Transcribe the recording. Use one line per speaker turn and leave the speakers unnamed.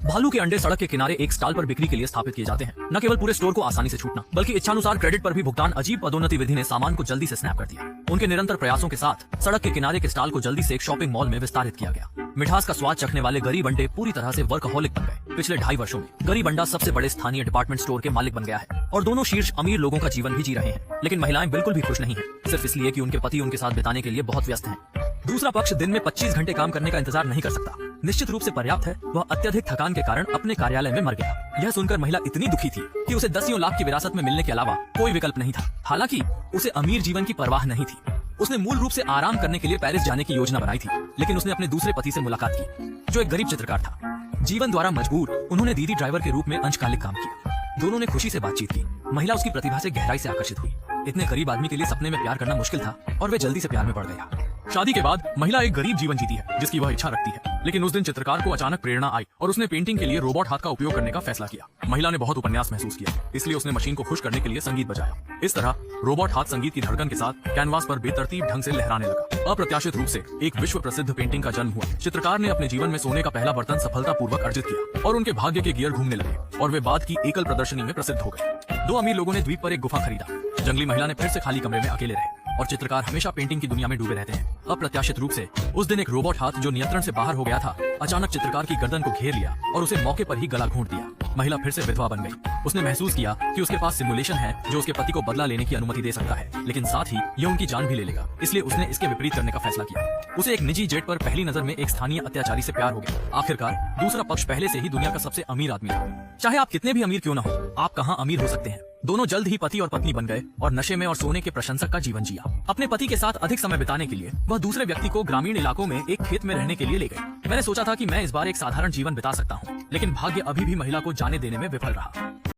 भालू के अंडे सड़क के किनारे एक स्टॉल पर बिक्री के लिए स्थापित किए जाते हैं। न केवल पूरे स्टोर को आसानी से छूटना, बल्कि इच्छानुसार क्रेडिट पर भी भुगतान। अजीब पदोन्नति विधि ने सामान को जल्दी से स्नैप कर दिया। उनके निरंतर प्रयासों के साथ सड़क के किनारे के स्टॉल को जल्दी से एक शॉपिंग मॉल में विस्तारित किया गया। मिठास का स्वाद चखने वाले गरीब अंडे पूरी तरह से वर्कहोलिक बन गए। पिछले 2.5 वर्षों में गरीब अंडा सबसे बड़े स्थानीय डिपार्टमेंट स्टोर के मालिक बन गया है और दोनों शीर्ष अमीर लोगों का जीवन भी जी रहे हैं। लेकिन महिलाएं बिल्कुल भी खुश नहीं हैं, सिर्फ इसलिए कि उनके पति उनके साथ बिताने के लिए बहुत व्यस्त हैं। दूसरा पक्ष दिन में 25 घंटे काम करने का इंतजार नहीं कर सकता। निश्चित रूप से पर्याप्त है, वह अत्यधिक थकान के कारण अपने कार्यालय में मर गया। यह सुनकर महिला इतनी दुखी थी कि उसे 10 लाख की विरासत में मिलने के अलावा कोई विकल्प नहीं था। हालांकि उसे अमीर जीवन की परवाह नहीं थी। उसने मूल रूप से आराम करने के लिए पेरिस जाने की योजना बनाई थी, लेकिन उसने अपने दूसरे पति से मुलाकात की, जो एक गरीब चित्रकार था। जीवन द्वारा मजबूर उन्होंने दीदी ड्राइवर के रूप में अंशकालिक काम किया। दोनों ने खुशी से बातचीत की। महिला उसकी प्रतिभा से गहराई से आकर्षित हुई। इतने गरीब आदमी के लिए सपने में प्यार करना मुश्किल था और वे जल्दी से प्यार में पड़ गया। शादी के बाद महिला एक गरीब जीवन जीती है, जिसकी वह इच्छा रखती है। लेकिन उस दिन चित्रकार को अचानक प्रेरणा आई और उसने पेंटिंग के लिए रोबोट हाथ का उपयोग करने का फैसला किया। महिला ने बहुत उपन्यास महसूस किया, इसलिए उसने मशीन को खुश करने के लिए संगीत बजाया। इस तरह रोबोट हाथ संगीत की धड़कन के साथ कैनवास पर बेतरतीब ढंग से लहराने लगा। अप्रत्याशित रूप से एक विश्व प्रसिद्ध पेंटिंग का जन्म हुआ। चित्रकार ने अपने जीवन में सोने का पहला बर्तन सफलतापूर्वक अर्जित किया और उनके भाग्य के गियर घूमने लगे और वे बाद की एकल प्रदर्शनी में प्रसिद्ध हो गए। 2 अमीर लोगों ने द्वीप पर एक गुफा खरीदा। जंगली महिला ने फिर से खाली कमरे में अकेले रहे और चित्रकार हमेशा पेंटिंग की दुनिया में डूबे रहते हैं। अप्रत्याशित रूप से उस दिन एक रोबोट हाथ जो नियंत्रण से बाहर हो गया था, अचानक चित्रकार की गर्दन को घेर लिया और उसे मौके पर ही गला घोंट दिया। महिला फिर से विधवा बन गई। उसने महसूस किया कि उसके पास सिमुलेशन है जो उसके पति को बदला लेने की अनुमति दे सकता है, लेकिन साथ ही यह उनकी जान भी ले लेगा। इसलिए उसने इसके विपरीत करने का फैसला किया। उसे एक निजी जेट पर पहली नजर में एक स्थानीय अत्याचारी से प्यार हो गया। आखिरकार दूसरा पक्ष पहले से ही दुनिया का सबसे अमीर आदमी था। चाहे आप कितने भी अमीर क्यों न हो, आप कहाँ अमीर हो सकते हैं। दोनों जल्द ही पति और पत्नी बन गए और नशे में और सोने के प्रशंसक का जीवन जिया। अपने पति के साथ अधिक समय बिताने के लिए वह दूसरे व्यक्ति को ग्रामीण इलाकों में एक खेत में रहने के लिए ले गई। मैंने सोचा था कि मैं इस बार एक साधारण जीवन बिता सकता हूँ, लेकिन भाग्य अभी भी महिला को जाने देने में विफल रहा।